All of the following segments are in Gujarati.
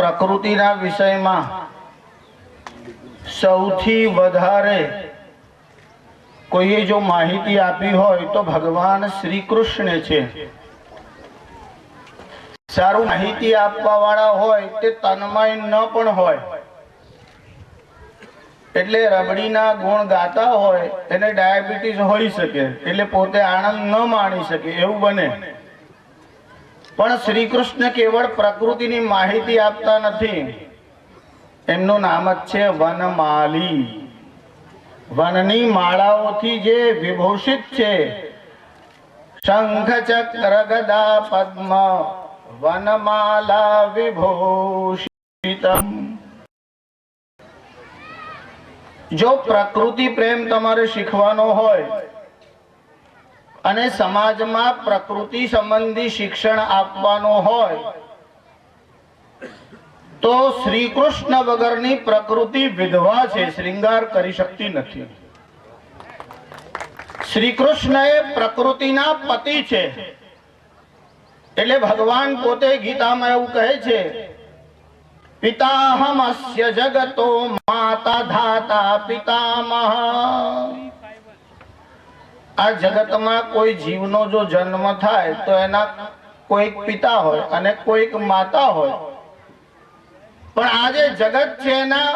પ્રકૃતિના વિષયમાં સૌથી વધારે કોઈએ જો માહિતી આપી હોય તો ભગવાન શ્રી કૃષ્ણ છે. સારું માહિતી આપવા વાળા હોય તે તન્મય ન પણ હોય, એટલે રબડીના ગુણ ગાતા હોય એને ડાયાબિટીસ હોઈ શકે, એટલે પોતે આનંદ ન માણી શકે એવું બને. પણ શ્રી કૃષ્ણ કેવળ પ્રકૃતિની માહિતી આપતા નથી. એમનું નામ જ છે વનમાલી. વનની માળાઓથી જે વિભૂષિત છે, શંખ ચક્ર ગદા પદ્મ વનમાલા વિભૂષિતમ. જો પ્રકૃતિ પ્રેમ તમારે શીખવાનો હોય અને સમાજમાં પ્રકૃતિ સંબંધી શિક્ષણ આપવાનો હોય તો શ્રી કૃષ્ણ વગરની પ્રકૃતિ વિધવા છે, શ્રૃંગાર કરી શકતી નથી. શ્રી કૃષ્ણ એ પ્રકૃતિના પતિ છે. એટલે ભગવાન પોતે ગીતામાં એવું કહે છે, પિતાહમસ્ય જગતો માતા ધાતા પિતામહ. આ જગતમાં કોઈ જીવનો જો જન્મ થાય તો એના કોઈક પિતા હોય અને કોઈક માતા હોય. પણ આ જે જગત છે એના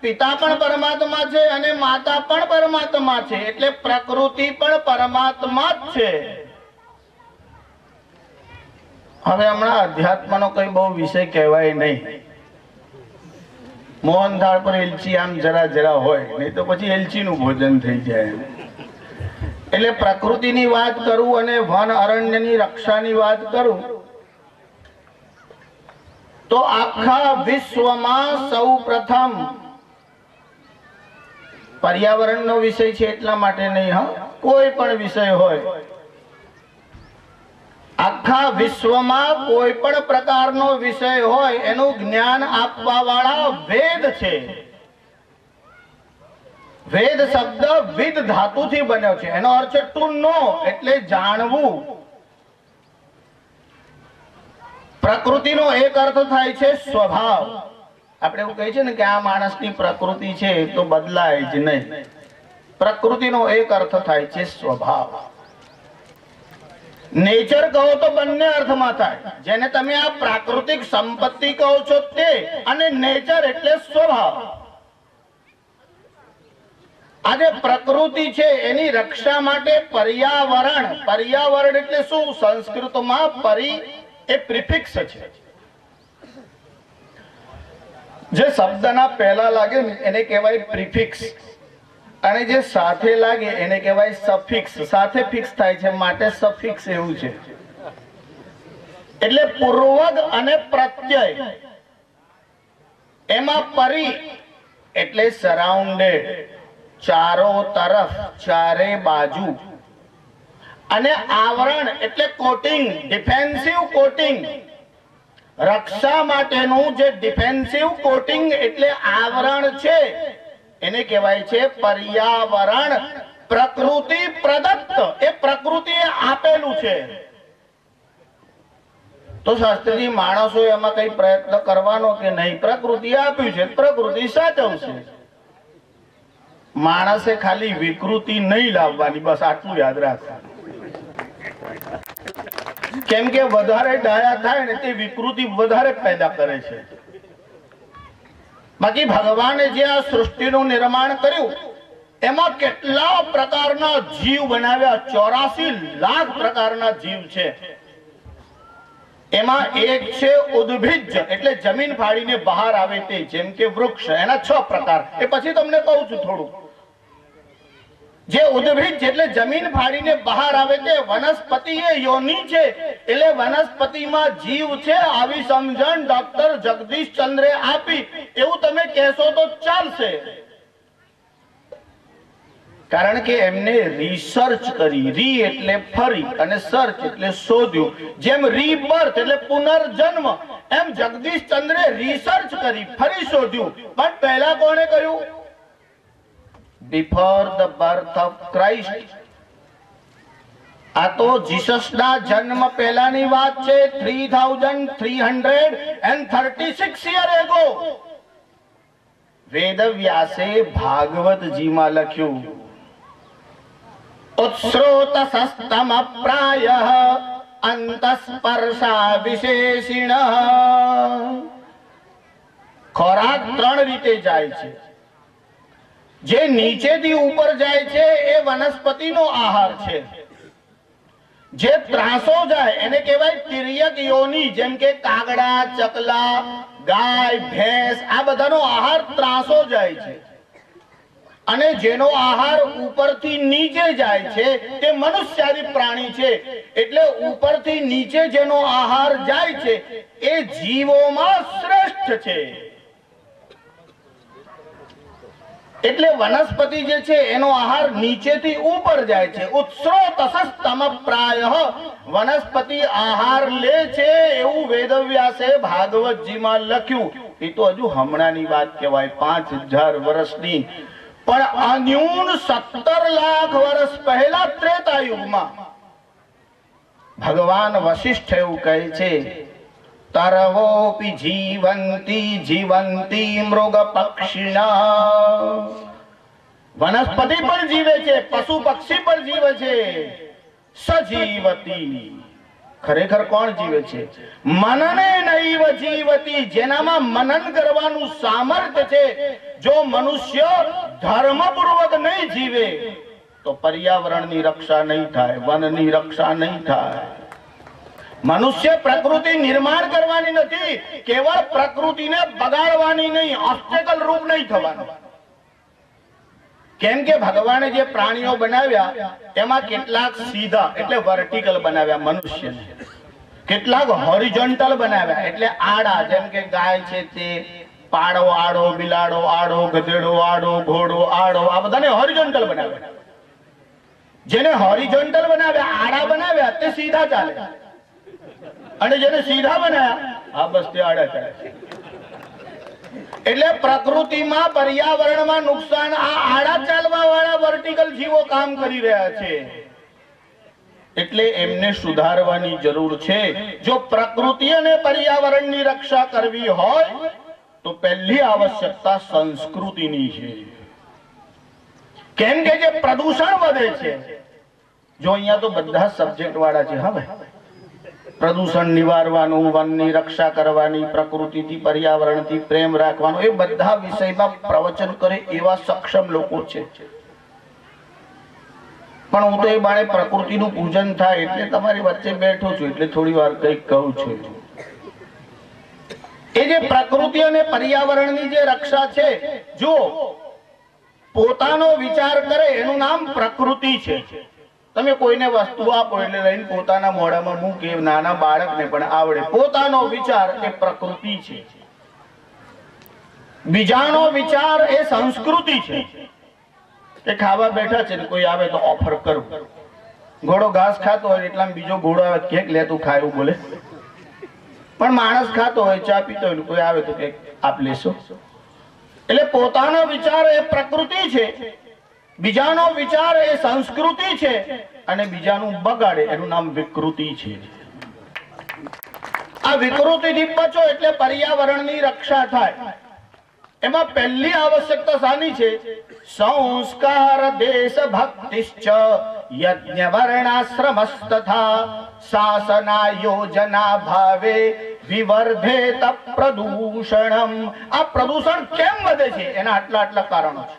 પિતા પણ પરમાત્મા છે અને માતા પણ પરમાત્મા છે, એટલે પ્રકૃતિ પણ પરમાત્મા જ છે. હવે હમણાં અધ્યાત્મનો કઈ બહુ વિષય કહેવાય નહીં. મોહનથાળ પર એલચી આમ જરા જરા હોય, નહીં તો પછી એલચી નું ભોજન થઈ જાય. એટલે પ્રકૃતિની વાત કરું અને વન અરણ્યની રક્ષાની વાત કરું તો આખા વિશ્વમાં સૌ પ્રથમ પર્યાવરણનો વિષય છે એટલા માટે નહીં, હા, કોઈ પણ વિષય હોય, આખા વિશ્વમાં કોઈ પણ પ્રકારનો વિષય હોય એનું જ્ઞાન આપવા વાળા વેદ છે. વેદ શબ્દ વિદ ધાતુથી બન્યો છે. એનો અર્થ છે ટુ નો, એટલે જાણવું. પ્રકૃતિનો એક અર્થ થાય છે સ્વભાવ. આપણે એવું કહીએ છીએ ને કે આ માણસની પ્રકૃતિ છે તો બદલાય જ નહીં. પ્રકૃતિનો એક અર્થ થાય છે સ્વભાવ. નેચર કહો તો બંને અર્થમાં થાય. જેને તમે આ પ્રાકૃતિક સંપત્તિ કહો છો તે, અને નેચર એટલે સ્વભાવ. આજે પ્રકૃતિ છે એની રક્ષા માટે પર્યાવરણ. પર્યાવરણ એટલે શું? સંસ્કૃતમાં પરી એ પ્રિફિક્સ છે. જે શબ્દના પહેલા લાગે ને એને કહેવાય પ્રિફિક્સ, અને જે સાથે લાગે એને કહેવાય સફિક્સ. સાથે ફિક્સ થાય છે માટે સફિક્સ એવું છે. એટલે પૂર્વજ અને પ્રત્યય. એમાં પરી એટલે સરાઉન્ડેડ, ચારો તરફ, ચારે બાજુ. અને આવરણ એટલે કોટિંગ, ડિફેન્સિવ કોટિંગ. રક્ષા માટેનું જે ડિફેન્સિવ કોટિંગ એટલે આવરણ છે એને કહેવાય છે પર્યાવરણ. પ્રકૃતિ પ્રદત્ત, એ પ્રકૃતિએ આપેલું છે. તો શાસ્ત્રીજી માણસો એમાં કઈ પ્રયત્ન કરવાનો કે નહીં? પ્રકૃતિ આપ્યું છે, પ્રકૃતિ સાચવશે. માણસે ખાલી વિકૃતિ નહીં લાવવાની, બસ આટલું યાદ રાખવાનું. કેમ કે વધારે ડાયા થાય ને તે વિકૃતિ વધારે પેદા કરે છે. બાકી ભગવાને જે આ સૃષ્ટિનું નિર્માણ કર્યું એમાં કેટલા પ્રકારના જીવ બનાવ્યા? 84 લાખ પ્રકારના જીવ છે. એમાં એક છે ઉદ્ભિજ, એટલે જમીન ફાડીને બહાર આવે તે, જેમ કે વૃક્ષ. એના 6 પ્રકાર, એ પછી તમને કહું છું થોડું. જે ઉદ્ભિજ એટલે જમીન ફાડીને બહાર આવે તે. વનસ્પતિ એ યોની છે, એટલે વનસ્પતિમાં જીવ છે. આવી સમજણ ડોક્ટર જગદીશ ચંદ્રે આપી એવું તમે કહેશો તો ચાલશે. કારણ કે એમને રિસર્ચ કરી. રી એટલે ફરી અને સર્ચ એટલે શોધ્યું. જેમ રીબર્થ એટલે પુનર્જન્મ, એમ જગદીશ ચંદ્રે રિસર્ચ કરી, ફરી શોધ્યું. પણ પહેલા કોણે કર્યું? Before the birth of Christ, આ તો જીસસના જન્મ પહેલાની વાત છે. 3336 યર એગો વેદવ્યાસે ભાગવતજીમાં લખ્યું, ઉત્સ્રોત સસ્તમ પ્રાયઃ અંતસ્પર્શા વિશેષિણ. ખોરાક ત્રણ રીતે જાય છે. જે નીચેથી ઉપર જાય છે એ વનસ્પતિનો આહાર છે. જે ત્રાસો જાય એને કહેવાય તિર્યક યોની, જેમ કે કાગડા, ચકલા, ગાય, ભેંસ, આ બધાનો આહાર ત્રાસો જાય છે. અને જેનો આહાર ઉપરથી નીચે જાય છે તે મનુષ્યાદી પ્રાણી છે. એટલે ઉપરથી નીચે જેનો આહાર જાય છે એ જીવોમાં શ્રેષ્ઠ છે. એટલે વનસ્પતિ જે છે એનો આહાર નીચેથી ઉપર જાય છે. ઉત્સ્રોતસસ્તમ પ્રાયઃ વનસ્પતિ આહાર લે છે એવું વેદવ્યાસે ભાગવતજીમાં લખ્યું. એ તો હજુ હમણાંની વાત કહેવાય, 5000 વર્ષની. પણ અન્યૂન 17 લાખ વર્ષ પહેલા ત્રેતા યુગમાં ભગવાન વશિષ્ઠ એવું કહે છે, તરવોપી જીવંતી મૃગ પક્ષિણા. વનસ્પતિ પણ જીવે છે, પશુ પક્ષી પણ જીવે છે. સજીવતી, ખરેખર કોણ જીવે છે? મનને નૈવ જીવતી, જેનામાં મનન કરવાનું સામર્થ્ય છે. જો મનુષ્ય ધર્મપૂર્વક નહીં જીવે તો પર્યાવરણની રક્ષા નહીં થાય, વનની રક્ષા નહીં થાય. મનુષ્ય પ્રકૃતિ નિર્માણ કરવાની નથી, કેવળ પ્રકૃતિને બગાડવાની નહીં, ઓબ્સ્ટેકલ રૂપ નહીં થવાનું. કેમ કે ભગવાને જે પ્રાણીઓ બનાવ્યા એમાં કેટલાક સીધા એટલે વર્ટિકલ બનાવ્યા મનુષ્યને, કેટલાક હોરિઝોન્ટલ બનાવ્યા એટલે આડા, જેમ કે ગાય છે તે પાડો આડો, બિલાડો આડો, ગધેડો આડો, ઘોડો આડો, આ બધાને હોરિઝોન્ટલ બનાવ્યા. જેને હોરિઝોન્ટલ બનાવ્યા, આડા બનાવ્યા, તે સીધા ચાલે. અને જેને સીધા બનાવ્યા આ બસ તે આડા ચાલે. એટલે પ્રકૃતિમાં, પર્યાવરણમાં નુકસાન આ આડા ચાલવા વાળા વર્ટિકલ જીવો કામ કરી રહ્યા છે. એટલે એમને સુધારવાની જરૂર છે. જો પ્રકૃતિ અને પર્યાવરણની રક્ષા કરવી હોય તો પહેલી આવશ્યકતા સંસ્કૃતિની છે. કેમ કે જે પ્રદૂષણ વધે છે, જો અહીંયા તો બધા સબ્જેક્ટ વાળા છે. હવે પ્રદૂષણ નિવારવાનું, વનની રક્ષા કરવાની, પ્રકૃતિથી પર્યાવરણથી પ્રેમ રાખવાનો, એ બધા વિષયમાં પ્રવચન કરે એવા સક્ષમ લોકો છે. પણ હું તો એ બાણે પ્રકૃતિનું પૂજન થાય એટલે તમારી વચ્ચે બેઠો છું, એટલે થોડી વાર કંઈક કહું છું. એ જે પ્રકૃતિ અને પર્યાવરણની જે રક્ષા છે, જો પોતાનો વિચાર કરે એનું નામ પ્રકૃતિ છે. તમે કોઈને વસ્તુ આપો એટલે લઈને પોતાના મોઢામાં મૂકે, નાના બાળકને પણ આવડે. પોતાનો વિચાર એ પ્રકૃતિ છે. બીજાનો વિચાર એ સંસ્કૃતિ છે. કે ખાવા બેઠા છે ને કોઈ આવે તો ઓફર કરું. ઘોડો ઘાસ ખાતો હોય એટલા બીજો ઘોડો આવે, કેક લે તું ખાય એવું બોલે. પણ માણસ ખાતો હોય, ચા પીતો હોય, કોઈ આવે તો કેક આપ લેશો. એટલે પોતાનો વિચાર એ પ્રકૃતિ છે, બીજાનો વિચાર એ સંસ્કૃતિ છે, અને બીજાનું બગાડે એનું નામ વિકૃતિ છે. આ વિકૃતિથી બચો એટલે પર્યાવરણની રક્ષા થાય. એમાં પહેલી આવશ્યકતા શાની છે? સંસ્કાર દેશ ભક્તિશ્ચ યજ્ઞ વર્ણાશ્રમસ્તથા શાસના યોજના ભાવે વિવર્ધેત પ્રદૂષણમ. આ પ્રદૂષણ કેમ વધે છે એના આટલા કારણો છે.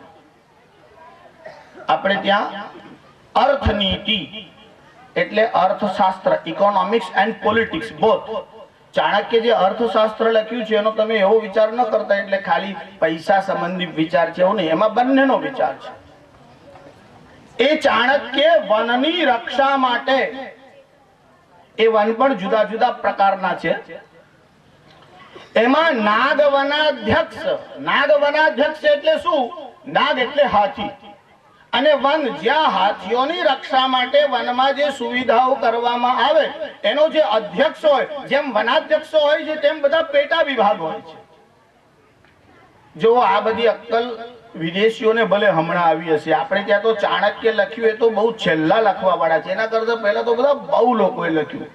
આપણે ત્યાં અર્થનીતિ એટલે અર્થશાસ્ત્ર, economics and politics both. Chanakya જે અર્થશાસ્ત્ર લખ્યું છે એનો તમે એવો વિચાર ન કરતા એટલે ખાલી પૈસા સંબંધિત વિચાર છે એવું નહીં, એમાં બંનેનો વિચાર છે. એ ચાણક્ય વનની રક્ષા માટે, એ વન પણ જુદા જુદા પ્રકારના છે. એમાં નાગવનાધ્યક્ષ એટલે શું? નાગ એટલે હાથી, અને વન જ્યાં હાથીઓની રક્ષા માટે વનમાં જે સુવિધાઓ કરવામાં આવે એનો જે અધ્યક્ષ હોય, જેમ વનાધ્યક્ષો હોય છે તેમ બધા પેટા વિભાગ હોય છે. જો આ બધી અક્કલ વિદેશીઓને ભલે હમણાં આવી હશે, આપણે ત્યાં તો ચાણક્ય લખ્યું એ તો બહુ છેલ્લા લખવા વાળા છે, એના કરતા પહેલા તો બધા બહુ લોકોએ લખ્યું.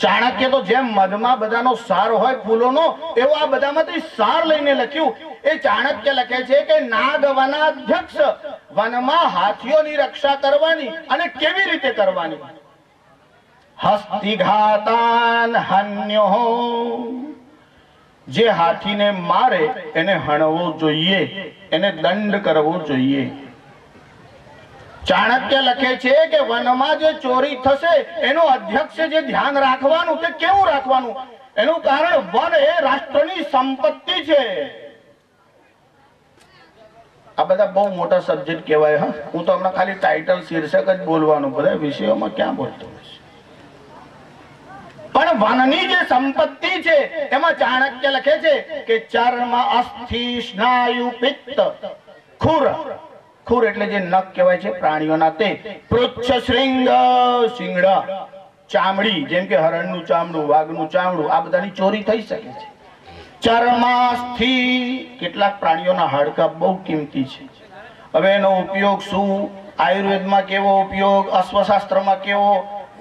ચાણક્ય તો જેમ મધમાં બધાનો સાર હોય ફૂલોનો, એવો આ બધામાંથી સાર લઈને લખ્યું. એ ચાણક્ય લખે છે કે નાગ વનાધ્યક્ષ, વનમાં હાથીઓની રક્ષા કરવાની અને કેવી રીતે કરવાની. હસ્તિઘાતાન હન્યો, જે હાથીને મારે એને હણવો જોઈએ, એને દંડ કરવો જોઈએ. ચાણક્ય લખે છે કે વનમાં જે ચોરી થશે એનો અધ્યક્ષ જે ધ્યાન રાખવાનું, તે કેવું રાખવાનું? એનું કારણ વન એ રાષ્ટ્રની સંપત્તિ છે. આ બધા બહુ મોટા સબ્જેક્ટ કહેવાય. હા, હું તો હમણાં ખાલી ટાઇટલ શીર્ષક જ બોલવાનું, બધા વિષયોમાં ક્યાં બોલતો હોય. પણ વનની જે સંપત્તિ છે એમાં ચાણક્ય લખે છે કે ચર્મ, અસ્થિ, સ્નાયુ, પિત્ત, ખુર, ખુર એટલે જે નખ કહેવાય છે પ્રાણીઓના, તે પૃચ્છ, શૃંગ, શિંગડા, ચામડી, જેમ કે હરણનું ચામડું, વાઘનું ચામડું, આ બધાની ચોરી થઈ શકે છે. ચર્માસ્થિ, કેટલાક પ્રાણીઓના હાડકા બહુ કિંમતી છે. હવે એનો ઉપયોગ શું? આયુર્વેદમાં કેવો ઉપયોગ, અશ્વશાસ્ત્રમાં કેવો?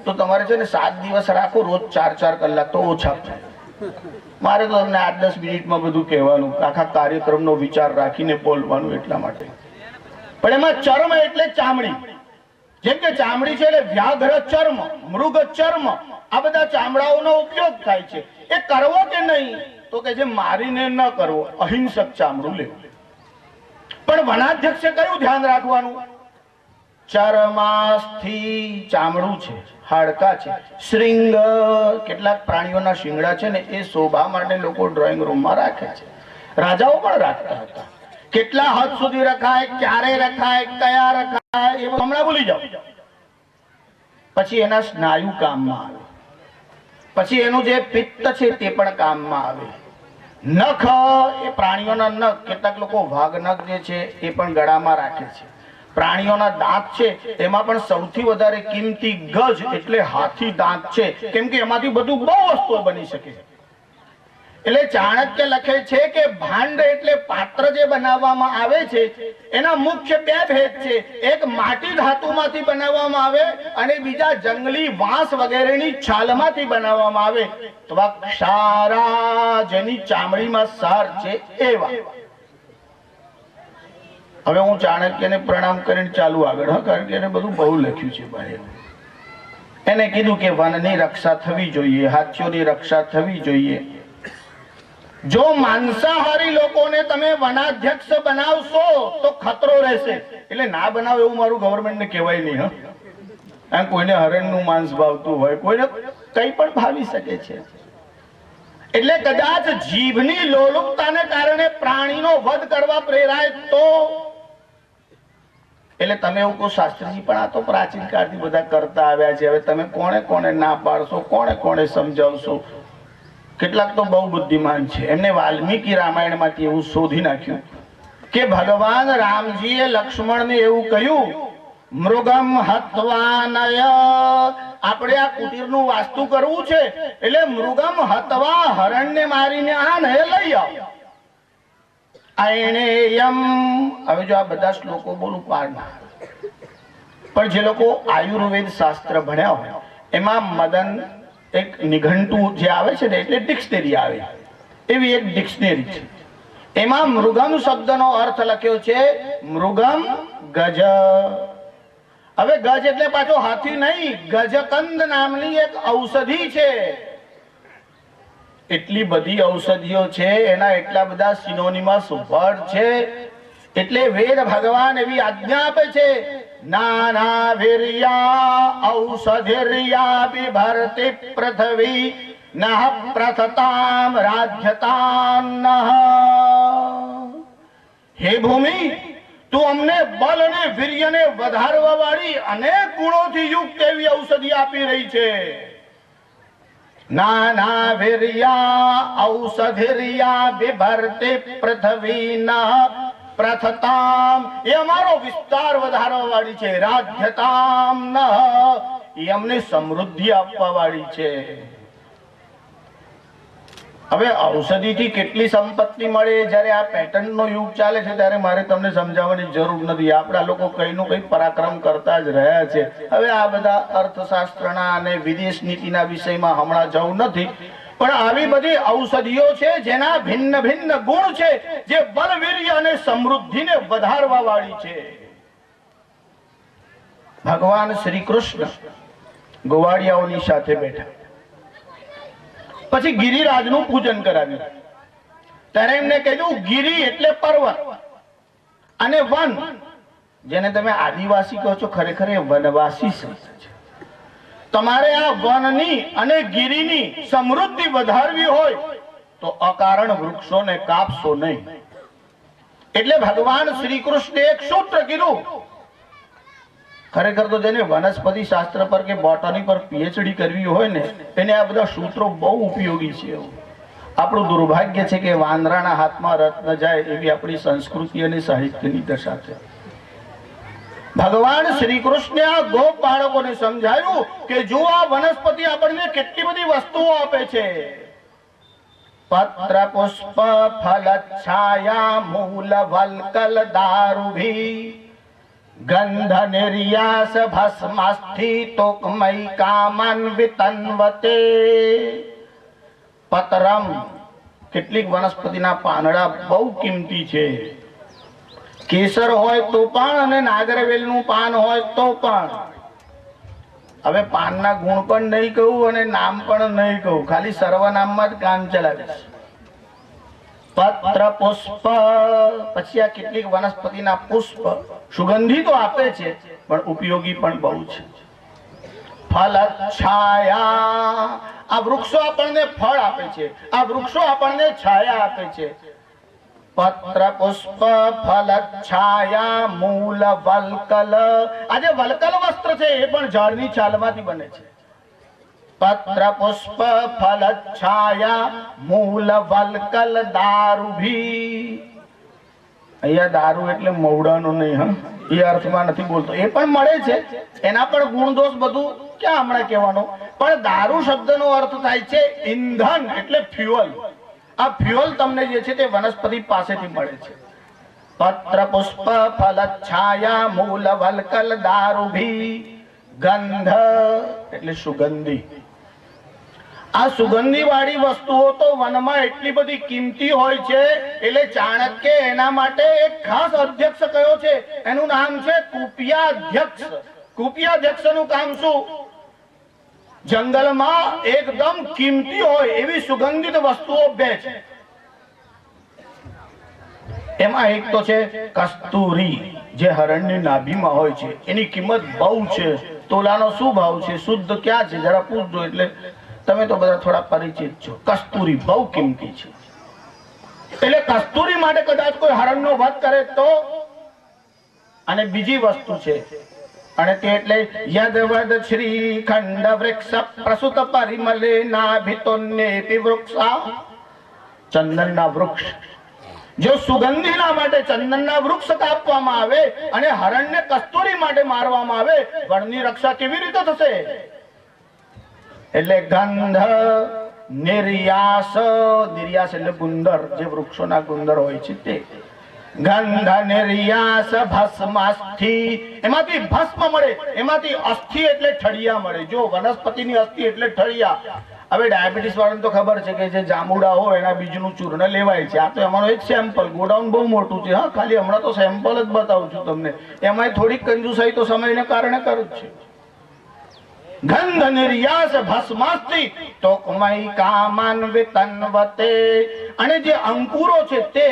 તો તમારે છે ને 7 દિવસ રાખો, રોજ 4-4 કલાક તો ઓછા થાય. મારે તો તમને 8-10 મિનિટમાં બધું કહેવાનું, આખા કાર્યક્રમનો વિચાર રાખીને બોલવાનું, એટલા માટે. પણ એમાં ચર્મ એટલે ચામડી, જેમ કે ચામડી છે એટલે વ્યાઘ્ર ચર્મ, મૃગ ચર્મ, આ બધા ચામડાઓનો ઉપયોગ થાય છે. એ કરવો કે નહીં? તો કે જે મારીને ન કરવો, અહિંસક ચામડું લેવું. પણ વનાધ્યક્ષે કયું ધ્યાન રાખવાનું? ચર્માસ્થિ, ચામડું છે, હાડકા છે. શૃંગ, કેટલાક પ્રાણીઓના શિંગડા છે ને, એ શોભા માટે લોકો ડ્રોઈંગ રૂમમાં રાખે છે. રાજાઓ પણ રાખતા હતા. કેટલા હદ સુધી રખાય, ક્યારે રખાય, કયા રખાય, એ હમણાં ભૂલી જાઓ. પછી એના સ્નાયુ કામમાં આવે, પછી એનું જે પિત્ત છે તે પણ કામમાં આવે. નખ, એ પ્રાણીઓના નખ, કેટલાક લોકો વાઘ નખ જે છે એ પણ ગળામાં રાખે છે. પ્રાણીઓના દાંત છે એમાં પણ સૌથી વધારે કિંમતી ગજ એટલે હાથી દાંત છે, કેમ કે એમાંથી બધું બહુ વસ્તુઓ બની શકે. એટલે ચાણક્ય લખે છે કે ભાંડ એટલે પાત્ર જે બનાવવામાં આવે છે એના મુખ્ય 2 ભેદ છે. એક માટી ધાતુમાંથી બનાવવામાં આવે અને બીજા જંગલી વાંસ વગેરેની છાલમાંથી બનાવવામાં આવે. ત્વક્ષારા, જેની ચામડીમાં સાર છે એવા. હવે હું ચાણક્યને પ્રણામ કરીને ચાલુ આગળ, કારણ કે એને બધું બહુ લખ્યું છે ભાઈ. એને કીધું કે વનની રક્ષા થવી જોઈએ, હાથીઓની રક્ષા થવી જોઈએ. જો માંસાહારી લોકોને તમે વનાધ્યક્ષ બનાવશો તો ખતરો રહેશે. એટલે ના બનાવો એવું મારું ગવર્મેન્ટને કહેવાય નહીં. હા, કોઈને હરણનું માંસ ભાવતું હોય, કોઈને કઈ પણ ભાવી શકે છે. એટલે કદાચ જીભની લોલુપતાને કારણે પ્રાણીનો વધ કરવા પ્રેરાય તો, એટલે તમે એવું કહો શાસ્ત્રીજી પણ આ તો પ્રાચીન કાળથી બધા કરતા આવ્યા છે, હવે તમે કોણે કોણે ના પાડશો, કોણે કોણે સમજાવશો? કેટલાક તો બહુ બુદ્ધિમાન છે, એમને વાલ્મીકી રામાયણમાંથી એવું શોધી નાખ્યું કે ભગવાન રામજીએ લક્ષ્મણને એવું કહ્યું, મૃગમ હત્વાનય, આપણે આ કુટીરનું વાસ્તુ કરવું છે એટલે મૃગમ હત્વા, હરણને મારીને આને લઈ આવો. આયણેયમ, હવે જો આ બધા શ્લોકો બોલું પાર ના, પણ જે લોકો આયુર્વેદ શાસ્ત્ર ભણ્યા હોય એમાં મદન એક નિઘંટુ જે આવે છે ને, એટલે ડિક્શનરી આવે, એવી એક ડિક્શનરી છે. એમાં મૃગમ શબ્દનો અર્થ લખ્યો છે મૃગમ ગજ. હવે ગજ એટલે પાછો હાથી નહીં, ગજકંદ નામની એક ઔષધિ છે. એટલી બધી ઔષધિઓ છે, એના એટલા બધા સિનોનિમસ વર્ડ છે. એટલે વેદ ભગવાન એવી આજ્ઞા આપે છે, નાના વીર્યા ઔષધિર્યા બિભર્તિ પૃથ્વી નઃ પ્રથતામ રાજ્યતામ નઃ. હે ભૂમિ, તું અમને બલ અને વીર્યને વધારવા વાળી અનેક ગુણોથી યુક્ત એવી ઔષધિ આપી રહી છે. નાના વીર્યા ઔષધિર્યા બિભર્તિ પૃથ્વી નઃ પ્રથતામ, એ અમારો વિસ્તાર વધારવા વાળી છે. રાજ્યતામ નઃ, એ અમને સમૃદ્ધિ આપવા વાળી છે. હવે ઔષધિથી કેટલી સંપત્તિ મળે, જ્યારે આ પેટર્નનો યુગ ચાલે છે ત્યારે મારે તમને સમજાવવાની જરૂર નથી. આપણા લોકો કઈનું કઈ પરાક્રમ કરતા જ રહ્યા છે. હવે આ બધા અર્થશાસ્ત્રના અને વિદેશ નીતિના વિષયમાં હમણાં જવું નથી, પણ આવી બધી ઔષધિઓ છે જેના ભિન્ન ભિન્ન ગુણ છે, જે બલવીર્ય અને સમૃદ્ધિને વધારવા વાળી છે. ભગવાન શ્રી કૃષ્ણ ગોવાળિયાઓની સાથે બેઠા, પછી ગિરિરાજનું પૂજન કરાવ્યું. ત્યારે એમને કહ્યું ગિરી એટલે પર્વત અને વન, જેને તમે આદિવાસી કહો છો, ખરેખર એ વનવાસી છે. તમારે આ વનની અને ગિરીની સમૃદ્ધિ વધારવી હોય તો અકારણ વૃક્ષોને કાપશો નહીં. એટલે ભગવાન શ્રી કૃષ્ણે એક સૂત્ર કીધું. ખરેખર તો જેને વનસ્પતિ શાસ્ત્ર પર કે બોટની પર પીએચડી કરવી હોય ને, એને આ બધા સૂત્રો બહુ ઉપયોગી છે. આપણું દુર્ભાગ્ય છે કે વાંદરાના હાથમાં રત્ન જાય એવી આપણી સંસ્કૃતિ અને સાહિત્યની દશા છે. ભગવાન શ્રી કૃષ્ણે આ ગોપ બાળકોને સમજાયું કે જો આ વનસ્પતિ આપણને કેટલી બધી વસ્તુઓ આપે છે. પત્ર પુષ્પ ફલ છાયા મૂલ વલ્કલ દારુભી ગંધ નિર્યાસ ભસ્માસ્થિ તોકમય કામન વિતન્વતે. પતરમ, કેટલીક વનસ્પતિના પાંદડા બહુ કિંમતી છે. કેસર હોય તો પણ અને નાગરવેલનું પાન હોય તો પણ. હવે પાનના ગુણ પણ નહીં કહું અને નામ પણ નહીં કહું, ખાલી સર્વનામમાં જ કામ ચલાવીશ. પત્ર પુષ્પ, પછી આ કેટલીક વનસ્પતિના પુષ્પ સુગંધી તો આપે છે પણ ઉપયોગી પણ બહુ છે. ફલ છાયા, આ વૃક્ષો આપણને ફળ આપે છે, આ વૃક્ષો આપણને છાયા આપે છે. પત્ર પુષ્પ ફલ છાયા મૂલ વલ્કલ, આજે વલ્કલ વસ્ત્ર છે એ પણ ઝાડની છાલમાંથી બને છે. પત્ર પુષ્પ ફલ છાયા મૂલ વલ્કલ દારુભી. અહીંયા દારૂ એટલે મવડાનો નહીં, હા, એ અર્થમાં નથી બોલતો. એ પણ મળે છે, એના પણ ગુણ દોષ બધું ક્યાં હમણાં કહેવાનો. પણ દારૂ શબ્દનો અર્થ થાય છે ઈંધન, એટલે ફ્યુઅલ. આ ફ્યુઅલ તમને જે છે તે વનસ્પતિ પાસેથી મળે છે. પત્ર પુષ્પ ફલ છાયા મૂલ વલ્કલ દારુભી ગંધ એટલે સુગંધી. આ સુગંધી વાળી વસ્તુઓ તો વનમાં એટલી બધી કિંમતી હોય છે, એટલે ચાણક્ય એના માટે એક ખાસ અધ્યક્ષ કયો છે, એનું નામ છે કુપિયાધ્યક્ષ. કુપિયાધ્યક્ષનું કામ શું? જંગલમાં એકદમ કિંમતી હોય એવી સુગંધિત વસ્તુઓ વેચે. એમાં એક તો છે કસ્તુરી, જે હરણની નાભીમાં હોય છે, એની કિંમત બહુ છે. તોલાનો શું ભાવ છે, શુદ્ધ ક્યાં છે, જરા પૂછજો. એટલે તમે તો બધા થોડા પરિચિત છો. કસ્તુરી બહુ કિંમતી છે, એટલે કસ્તુરી માટે કદાચ કોઈ હરણનો વધ કરે તો. અને બીજી વસ્તુ છે, અને તે એટલે યદવદ શ્રી ખંડ વૃક્ષ પ્રસુત પરિમલે નાભિતોન્ને વૃક્ષા. ચંદનના વૃક્ષ, જો સુગંધીના માટે ચંદનના વૃક્ષ કાપવામાં આવે અને હરણને કસ્તુરી માટે મારવામાં આવે, વનની રક્ષા કેવી રીતે થશે? એટલે ગંધ નિર્યાસ, નિર્યાસ એટલે ગુંદર, જે વૃક્ષોના ગુંદર હોય છે તે. ગંધ નિર્યાસ ભસ્માસ્થિ, એમાંથી ભસ્મ મળે, એમાંથી અસ્થિ એટલે ઠળિયા મળે. જો વનસ્પતિની અસ્થિ એટલે ઠળિયા. હવે ડાયાબિટીસ વાળાને તો ખબર છે કે જે જાંબુડા હોય એના બીજનું ચૂર્ણ લેવાય છે. આ તો એમાંનો એક સેમ્પલ, ગોડાઉન બહુ મોટું છે. હા, ખાલી હમણાં તો સેમ્પલ જ બતાવું છું તમને. એમાં થોડીક કંજુસાઈ તો સમયને કારણે કરું જ છે. ગંધ નિર્યાસ ભસ્માસ્તિ તોકમય કામન વિતન્વતે. અને જે અંકુરો છે તે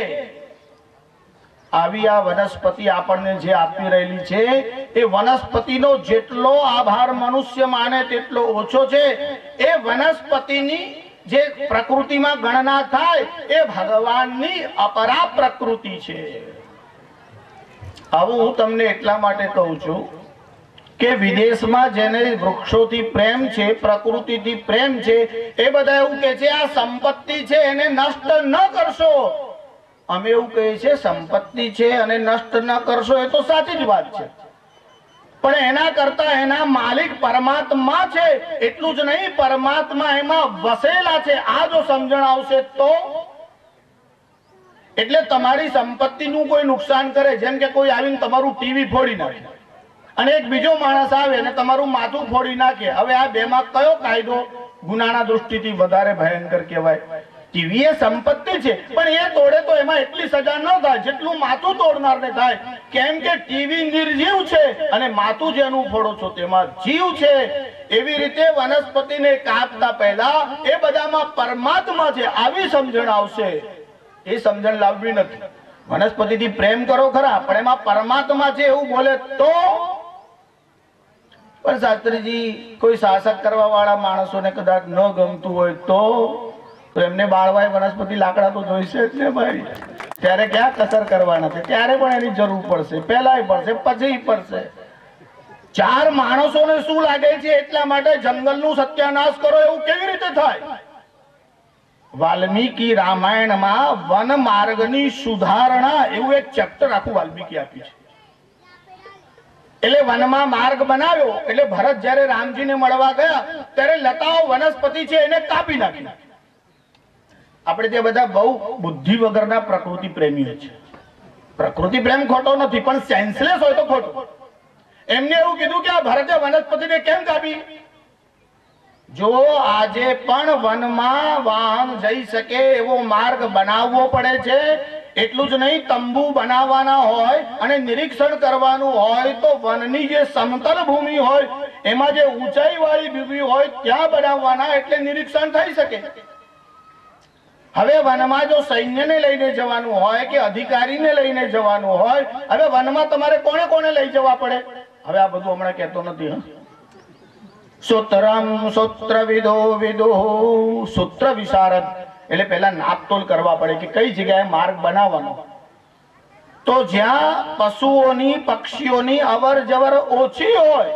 આવી આ વનસ્પતિ આપણને જે આપી રહેલી છે, એ વનસ્પતિનો જેટલો આભાર મનુષ્ય માને તેટલો ઓછો છે. એ વનસ્પતિની જે પ્રકૃતિમાં ગણના થાય એ ભગવાનની અપરા પ્રકૃતિ છે. આવું હું તમને એટલા માટે કહું છું કે વિદેશમાં જેને વૃક્ષોથી પ્રેમ છે, પ્રકૃતિથી પ્રેમ છે, એ બધા એવું કે છે આ સંપત્તિ છે એને નષ્ટ ન કરશો. અમે એવું કહીએ છીએ સંપત્તિ છે અને નષ્ટ ન કરશો, એ તો સાચી જ વાત છે. પણ એના કરતા એના માલિક પરમાત્મા છે એટલું જ નહીં, પરમાત્મા એમાં વસેલા છે. આ જો સમજણ આવશે તો એટલે તમારી સંપત્તિનું કોઈ નુકસાન કરે, જેમ કે કોઈ આવીને તમારું ટીવી ફોડી નાખે અને એક બીજો માણસ આવે અને તમારું માથું ફોડી નાખે. હવે આ બેમાં કયો કાયદો ગુનાના દૃષ્ટિથી વધારે ભયંકર કહેવાય? ટીવી એ સંપત્તિ છે, પણ એ તોડે તો એમાં એટલી સજા ન થાય જેટલું માથું તોડનારને થાય. કેમ કે ટીવી નિર્જીવ છે અને માથું જેનું ફોડો છો તેમાં જીવ છે. એવી રીતે વનસ્પતિને કાપતા પહેલા એ બધામાં પરમાત્મા છે આવી સમજણ આવશે. એ સમજણ લાવવી નથી. વનસ્પતિથી પ્રેમ કરો ખરા, પણ એમાં પરમાત્મા છે એવું બોલે તો. પણ શાસ્ત્રીજી કોઈ શાસક કરવા વાળા માણસોને કદાચ ન ગમતું હોય તો એમને બાળવાય વનસ્પતિ લાકડા તો જોઈશે જ ને ભાઈ. ત્યારે ક્યાં કસર કરવાના છે? ત્યારે પણ એની જરૂર પડશે, પહેલાય પડશે, પછી પડશે. 4 માણસોને શું લાગે છે એટલા માટે જંગલનું સત્યાનાશ કરો એવું કેવી રીતે થાય? વાલ્મીકી રામાયણમાં વન માર્ગની સુધારણા એવું એક ચેપ્ટર આખું વાલ્મીકી આપ્યું છે. એટલે વનમાં માર્ગ બનાવ્યો. એટલે ભરત જયારે રામજીને મળવા ગયા ત્યારે લતાઓ વનસ્પતિ છે એને કાપી નાખી. આપણે તે બધા બહુ બુદ્ધિ વગરના પ્રકૃતિ પ્રેમીઓ છે. પ્રકૃતિ પ્રેમ ખોટો નથી, પણ સેન્સલેસ હોય તો ખોટો. એમને એવું કીધું કે આ ભરતે વનસ્પતિને કેમ કાપી? જો આજે પણ વનમાં વાહન જઈ શકે એવો માર્ગ બનાવવો પડે છે. એટલું જ નહીં, તંબુ બનાવવાના હોય અને નિરીક્ષણ કરવાનું હોય તો વનની જે સમતલ ભૂમિ હોય એમાં જે ઊંચાઈ વાળી ભૂમિ હોય ત્યાં બનાવવાના, એટલે નિરીક્ષણ થઈ શકે. હવે વનમાં જો સૈન્યને લઈને જવાનું હોય કે અધિકારીને લઈને જવાનું હોય, હવે વનમાં તમારે કોને કોને લઈ જવા પડે? હવે આ બધું હમણાં કહેતો નથી. સૂત્રમ સૂત્રવિદો વિદો, સૂત્ર વિશારદ એટલે પહેલા નાપતોલ કરવા પડે કે કઈ જગ્યાએ માર્ગ બનાવવાનો. તો જ્યાં પશુઓની પક્ષીઓની અવર જવર ઓછી હોય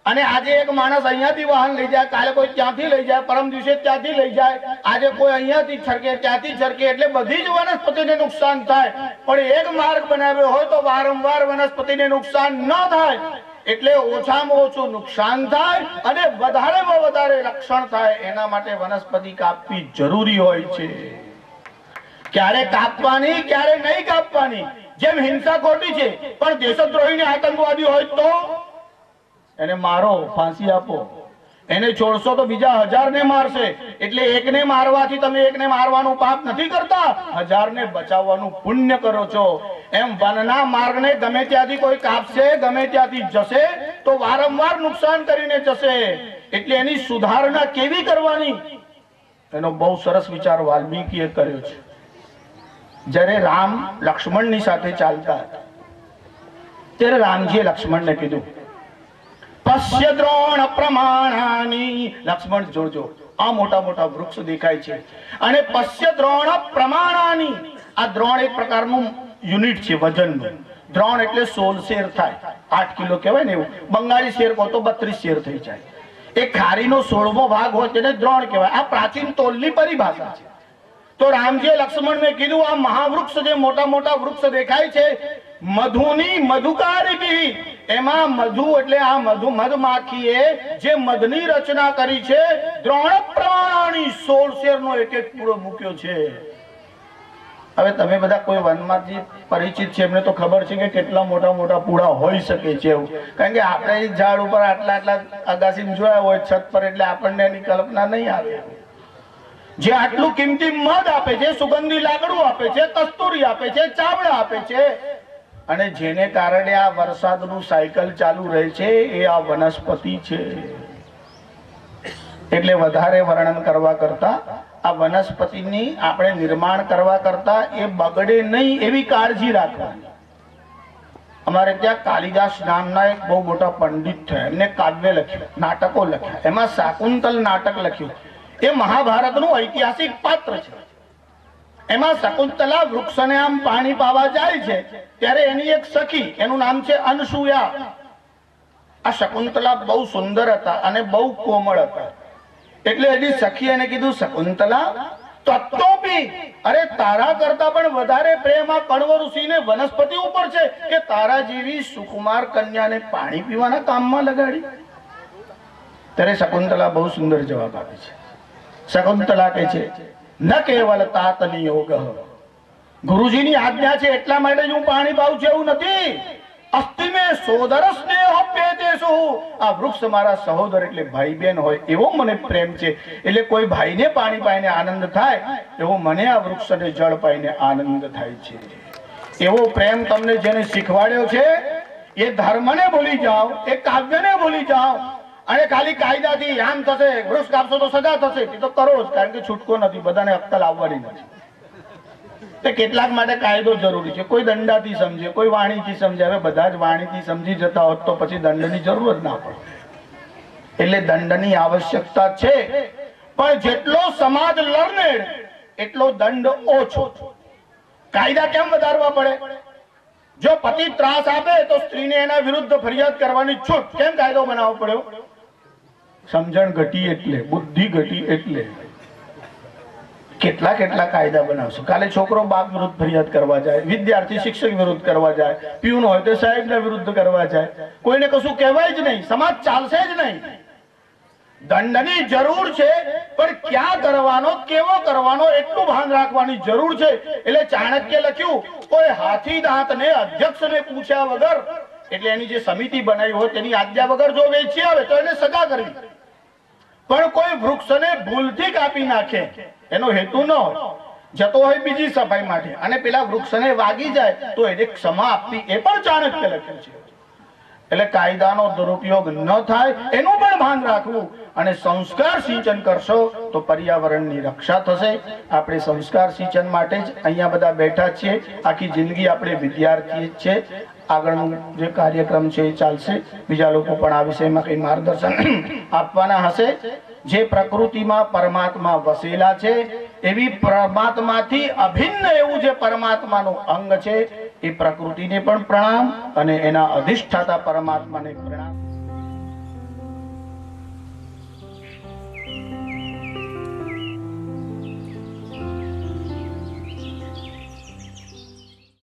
અને આજે એક માણસ અહીંયાથી વાહન લઈ જાય, કાલે કોઈ ત્યાંથી લઈ જાય, પરમ દિવસે ત્યાંથી લઈ જાય, આજે કોઈ અહીંયાથી છરકે ત્યાંથી છરકે, એટલે બધી જ વનસ્પતિને નુકસાન થાય. પણ એક માર્ગ બનાવ્યો હોય તો વારંવાર વનસ્પતિને નુકસાન ન થાય. એટલે ઓછામાં ઓછું નુકસાન થાય અને વધારેમાં વધારે રક્ષણ થાય. એના માટે વનસ્પતિ કાપવી જરૂરી હોય છે. ક્યારે કાપવાની, ક્યારે નહીં કાપવાની. જેમ હિંસા ખોટી છે, પણ દેશદ્રોહી ને આતંકવાદી હોય તો એને મારો, ફાંસી આપો. એને છોડશો તો બીજા 1000 ને મારશે. એટલે એકને મારવાથી તમે એકને મારવાનું પાપ નથી કરતા, 1000 ને બચાવવાનું પુણ્ય કરો છો. એમ વનના માર્ગને ગમે ત્યાંથી કોઈ કાપશે, ગમે ત્યાંથી જશે તો વારંવાર નુકસાન કરીને જશે. એટલે એની સુધારણા કેવી કરવાની એનો બહુ સરસ વિચાર વાલ્મીકીએ કર્યો છે. જ્યારે રામ લક્ષ્મણની સાથે ચાલતા હતા ત્યારે રામજીએ લક્ષ્મણને કીધું, પશ્ય દ્રોણ પ્રમાણાની. લક્ષ્મણ જોજો, આ મોટા મોટા વૃક્ષ દેખાય છે અને પશ્ય દ્રોણ પ્રમાણાની. આ દ્રોણ એક પ્રકારનું યુનિટ છે વજનનું. દ્રોણ એટલે 16 શેર થાય, 8 કિલો કહેવાય ને એવું. બંગાળી શેર કહો તો 32 શેર થઈ જાય. એ ખારીનો 16મો ભાગ હોય તેને દ્રોણ કહેવાય. આ પ્રાચીન તોલની પરિભાષા છે. તો રામજીએ લક્ષ્મણને કીધું, આ મહાવૃક્ષ જે મોટા મોટા વૃક્ષ દેખાય છે, મધુની મધુકારી, એમાં મધુ એટલે આ મધમાખીએ જે મધની રચના કરી છે, દ્રોણ પ્રમાણાની 16 શેરનો એક એક પૂળો મૂક્યો છે. હવે તમે બધા કોઈ વનમાંથી પરિચિત છે, એમને તો ખબર છે કે કેટલા મોટા મોટા પૂળા હોઈ શકે છે એવું. કારણ કે આપણે ઝાડ ઉપર આટલા આટલા અગાસી જોયા હોય છત પર, એટલે આપણને એની કલ્પના નહીં આવે. જે આટલું કિંમતી મધ આપે છે, સુગંધી લાકડું આપે છે, કસ્તુરી આપે છે, ચામડા આપે છે, અને જેને કારણે આ વરસાદનું સાયકલ ચાલુ રહે છે એ આ વનસ્પતિ છે. એટલે વધારે વર્ણન કરવા કરતા આ વનસ્પતિની આપણે નિર્માણ કરવા કરતા એ બગડે નહીં એવી કાળજી રાખવાની. અમારે ત્યાં કાલિદાસ નામના એક બહુ મોટા પંડિત થયા, એમને કાવ્ય લખ્યું, નાટકો લખ્યા. એમાં શાકુંતલ નાટક લખ્યું. એ મહાભારતનું ઐતિહાસિક પાત્ર છે. એમાં શકુંતલા વૃક્ષને આમ પાણી પાવા જાય છે ત્યારે એની એક સખી, એનું નામ છે અનસૂયા. આ શકુંતલા બહુ સુંદર હતા અને બહુ કોમળ હતા. એટલે એની સખી એને કીધું, શકુંતલા તત્વોપી અરે તારા કરતા પણ વધારે પ્રેમ આ કણવ ઋષિને વનસ્પતિ ઉપર છે કે તારા જેવી સુકુમાર કન્યાને પાણી પીવાના કામમાં લગાડી. ત્યારે શકુંતલા બહુ સુંદર જવાબ આપે છે. શકુંતલા કહે છે ન કેવલ તાત નિયોગ, ગુરુજીની આજ્ઞા છે એટલા માટે જ હું પાણી પાઉં છું એવું નથી. અસ્તિ મે સોદર સ્નેહ પેતેસુ, આ વૃક્ષ મારા સહોદર એટલે ભાઈ બહેન હોય એવો મને પ્રેમ છે. એટલે કોઈ ભાઈને પાણી પાઈને આનંદ થાય એવો મને આ વૃક્ષને જળ પાઈને આનંદ થાય છે. એવો પ્રેમ તમને જેને શીખવાડ્યો છે એ ધર્મને ભૂલી જાઓ, એ કાવ્યને ભૂલી જાઓ અને ખાલી કાયદાથી આમ થશે, વૃક્ષ કાપશો તો સજા થશે, એ તો કરો જ, કારણ કે છૂટકો નથી, બધાને અક્કલ આવવાની નથી. કેટલાક માટે કાયદો જરૂરી છે. કોઈ દંડાથી સમજે, કોઈ વાણીથી સમજે. હવે બધા જ વાણીથી સમજી જતા હોત તો પછી દંડની જરૂર જ ના પડે. એટલે દંડની આવશ્યકતા છે, પણ જેટલો સમાજ લર્નેડ એટલો દંડ ઓછો. કાયદા કેમ વધારવા પડે? જો પતિ ત્રાસ આપે તો સ્ત્રીને એના વિરુદ્ધ ફરિયાદ કરવાની છૂટ. કેમ કાયદો બનાવવો પડ્યો? સમજણ ઘટી એટલે, બુદ્ધિ ઘટી એટલે. કેટલા કેટલા કાયદા બનાવશે. કાલે છોકરો બાપ વિરુદ્ધ ફરિયાદ કરવા જાય, વિદ્યાર્થી શિક્ષક વિરુદ્ધ કરવા જાય, પ્યુન હોય તો સાહેબના વિરુદ્ધ કરવા જાય. કોઈને કશું કહેવાય જ નહીં, સમાજ ચાલશે જ નહીં. દંડની જરૂર છે, પણ ક્યાં કરવાનો, કેવો કરવાનો એટલું ભાન રાખવાની જરૂર છે. એટલે ચાણક્ય લખ્યું, કોઈ હાથી દાંતને અધ્યક્ષને પૂછ્યા વગર, એટલે એની જે સમિતિ બનાવી હોય તેની આજ્ઞા વગર જો વેચી આવે તો એને સજા કરવી. પણ કોઈ વૃક્ષને ભૂલથી કાપી નાખે, એનો હેતુ ન હોય, જતો હોય બીજી સફાઈ માટે, અને પેલા વૃક્ષને વાગી જાય તો એને ક્ષમા આપવી, એ પણ ચાણક્ય લખ્યું છે. એટલે કાયદાનો દુરુપયોગ ન થાય એનું પણ ભાન રાખવું. અને સંસ્કાર સિંચન કરશો તો પર્યાવરણની રક્ષા થશે. આપણે સંસ્કાર સિંચન માટે જ અહીંયા બધા બેઠા છીએ. આખી જિંદગી આપણે વિદ્યાર્થી છે. આગળનો જે કાર્યક્રમ છે એ ચાલશે. બીજા લોકો પણ આ વિષયમાં કંઈ માર્ગદર્શન આપવાના હશે. જે પ્રકૃતિમાં પરમાત્મા વસેલા છે એવી પરમાત્માથી અભિન્ન એવું જે પરમાત્માનું અંગ છે એ પ્રકૃતિને પણ પ્રણામ અને એના અધિષ્ઠાતા પરમાત્માને પ્રણામ.